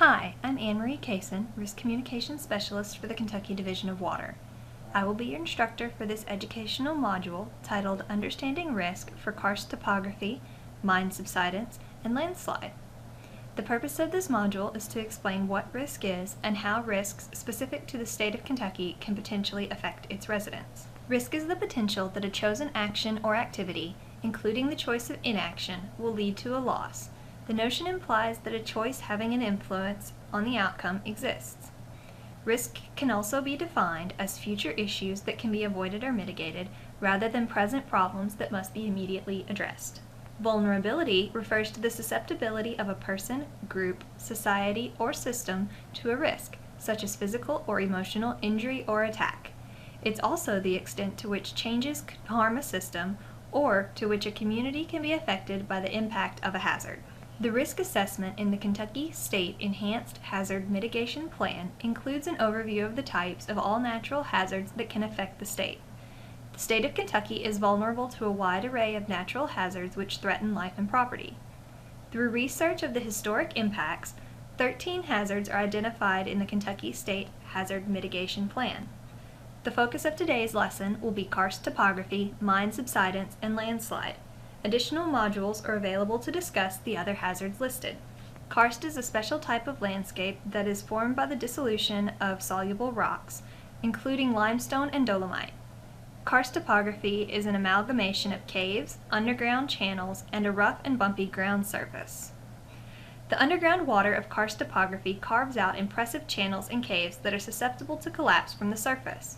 Hi, I'm Anne-Marie Kaysen, Risk Communications Specialist for the Kentucky Division of Water. I will be your instructor for this educational module titled Understanding Risk for Karst Topography, Mine Subsidence, and Landslide. The purpose of this module is to explain what risk is and how risks specific to the state of Kentucky can potentially affect its residents. Risk is the potential that a chosen action or activity, including the choice of inaction, will lead to a loss. The notion implies that a choice having an influence on the outcome exists. Risk can also be defined as future issues that can be avoided or mitigated, rather than present problems that must be immediately addressed. Vulnerability refers to the susceptibility of a person, group, society, or system to a risk, such as physical or emotional injury or attack. It's also the extent to which changes could harm a system, or to which a community can be affected by the impact of a hazard. The risk assessment in the Kentucky State Enhanced Hazard Mitigation Plan includes an overview of the types of all natural hazards that can affect the state. The state of Kentucky is vulnerable to a wide array of natural hazards which threaten life and property. Through research of the historic impacts, 13 hazards are identified in the Kentucky State Hazard Mitigation Plan. The focus of today's lesson will be karst topography, mine subsidence, and landslide. Additional modules are available to discuss the other hazards listed. Karst is a special type of landscape that is formed by the dissolution of soluble rocks, including limestone and dolomite. Karst topography is an amalgamation of caves, underground channels, and a rough and bumpy ground surface. The underground water of karst topography carves out impressive channels and caves that are susceptible to collapse from the surface.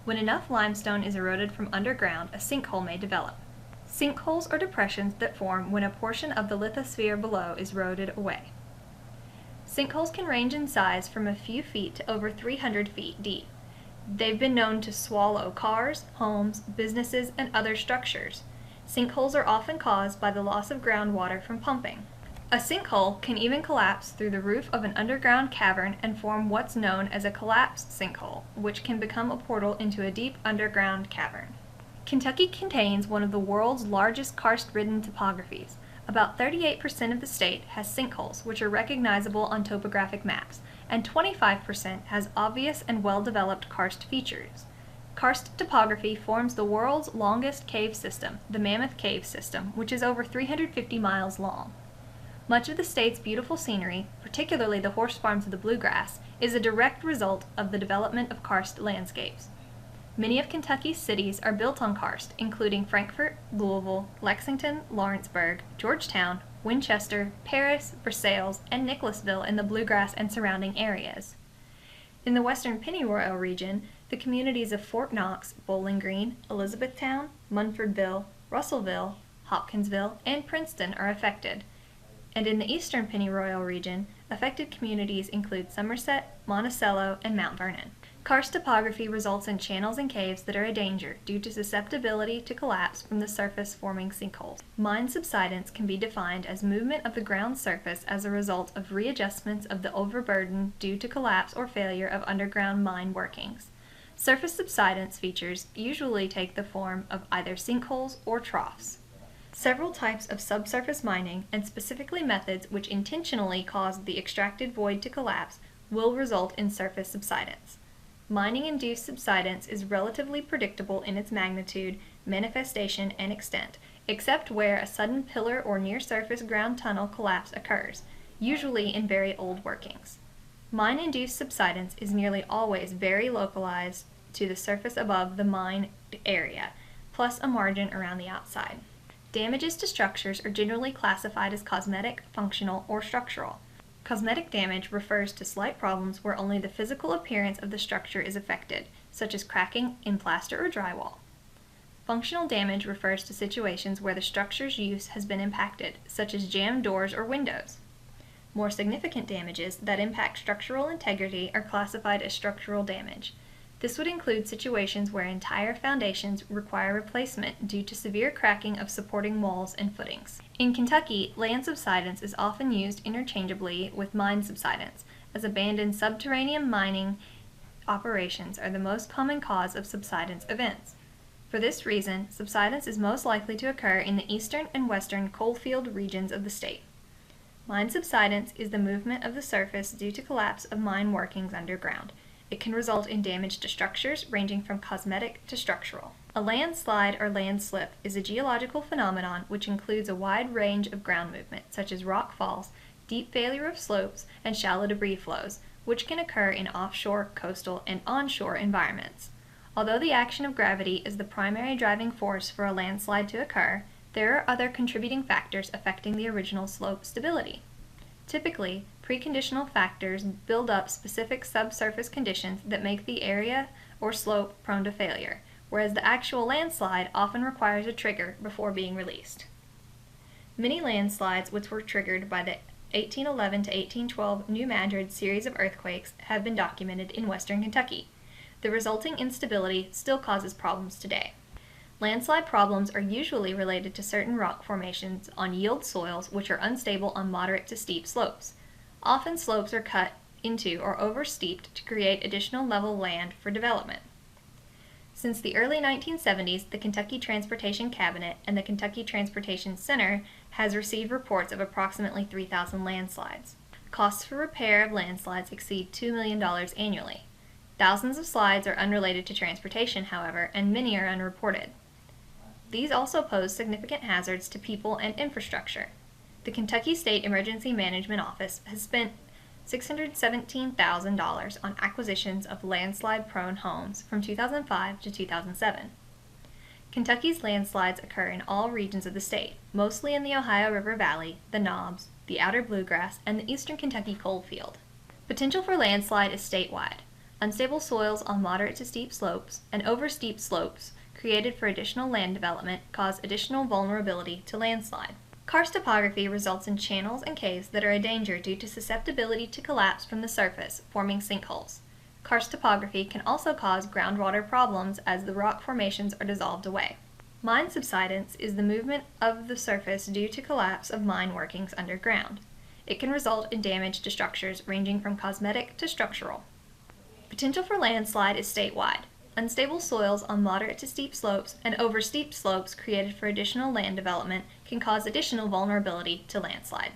When enough limestone is eroded from underground, a sinkhole may develop. Sinkholes are depressions that form when a portion of the lithosphere below is eroded away. Sinkholes can range in size from a few feet to over 300 feet deep. They've been known to swallow cars, homes, businesses, and other structures. Sinkholes are often caused by the loss of groundwater from pumping. A sinkhole can even collapse through the roof of an underground cavern and form what's known as a collapsed sinkhole, which can become a portal into a deep underground cavern. Kentucky contains one of the world's largest karst-ridden topographies. About 38% of the state has sinkholes, which are recognizable on topographic maps, and 25% has obvious and well-developed karst features. Karst topography forms the world's longest cave system, the Mammoth Cave System, which is over 350 miles long. Much of the state's beautiful scenery, particularly the horse farms of the bluegrass, is a direct result of the development of karst landscapes. Many of Kentucky's cities are built on karst, including Frankfort, Louisville, Lexington, Lawrenceburg, Georgetown, Winchester, Paris, Versailles, and Nicholasville in the bluegrass and surrounding areas. In the western Pennyroyal region, the communities of Fort Knox, Bowling Green, Elizabethtown, Munfordville, Russellville, Hopkinsville, and Princeton are affected. And in the eastern Pennyroyal region, affected communities include Somerset, Monticello, and Mount Vernon. Karst topography results in channels and caves that are a danger due to susceptibility to collapse from the surface forming sinkholes. Mine subsidence can be defined as movement of the ground surface as a result of readjustments of the overburden due to collapse or failure of underground mine workings. Surface subsidence features usually take the form of either sinkholes or troughs. Several types of subsurface mining, and specifically methods which intentionally cause the extracted void to collapse, will result in surface subsidence. Mining-induced subsidence is relatively predictable in its magnitude, manifestation, and extent, except where a sudden pillar or near-surface ground tunnel collapse occurs, usually in very old workings. Mine-induced subsidence is nearly always very localized to the surface above the mine area, plus a margin around the outside. Damages to structures are generally classified as cosmetic, functional, or structural. Cosmetic damage refers to slight problems where only the physical appearance of the structure is affected, such as cracking in plaster or drywall. Functional damage refers to situations where the structure's use has been impacted, such as jammed doors or windows. More significant damages that impact structural integrity are classified as structural damage. This would include situations where entire foundations require replacement due to severe cracking of supporting walls and footings. In Kentucky, land subsidence is often used interchangeably with mine subsidence, as abandoned subterranean mining operations are the most common cause of subsidence events. For this reason, subsidence is most likely to occur in the eastern and western coalfield regions of the state. Mine subsidence is the movement of the surface due to collapse of mine workings underground. It can result in damage to structures ranging from cosmetic to structural. A landslide or landslip is a geological phenomenon which includes a wide range of ground movement, such as rock falls, deep failure of slopes, and shallow debris flows, which can occur in offshore, coastal, and onshore environments. Although the action of gravity is the primary driving force for a landslide to occur, there are other contributing factors affecting the original slope stability. Typically, preconditional factors build up specific subsurface conditions that make the area or slope prone to failure, whereas the actual landslide often requires a trigger before being released. Many landslides, which were triggered by the 1811 to 1812 New Madrid series of earthquakes, have been documented in western Kentucky. The resulting instability still causes problems today. Landslide problems are usually related to certain rock formations on yield soils which are unstable on moderate to steep slopes. Often slopes are cut into or oversteeped to create additional level land for development. Since the early 1970s, the Kentucky Transportation Cabinet and the Kentucky Transportation Center has received reports of approximately 3,000 landslides. Costs for repair of landslides exceed $2 million annually. Thousands of slides are unrelated to transportation, however, and many are unreported. These also pose significant hazards to people and infrastructure. The Kentucky State Emergency Management Office has spent $617,000 on acquisitions of landslide-prone homes from 2005 to 2007. Kentucky's landslides occur in all regions of the state, mostly in the Ohio River Valley, the Knobs, the Outer Bluegrass, and the Eastern Kentucky Coalfield. Potential for landslide is statewide. Unstable soils on moderate to steep slopes and oversteep slopes created for additional land development cause additional vulnerability to landslide. Karst topography results in channels and caves that are a danger due to susceptibility to collapse from the surface, forming sinkholes. Karst topography can also cause groundwater problems as the rock formations are dissolved away. Mine subsidence is the movement of the surface due to collapse of mine workings underground. It can result in damage to structures ranging from cosmetic to structural. Potential for landslide is statewide. Unstable soils on moderate to steep slopes and oversteep slopes created for additional land development can cause additional vulnerability to landslide.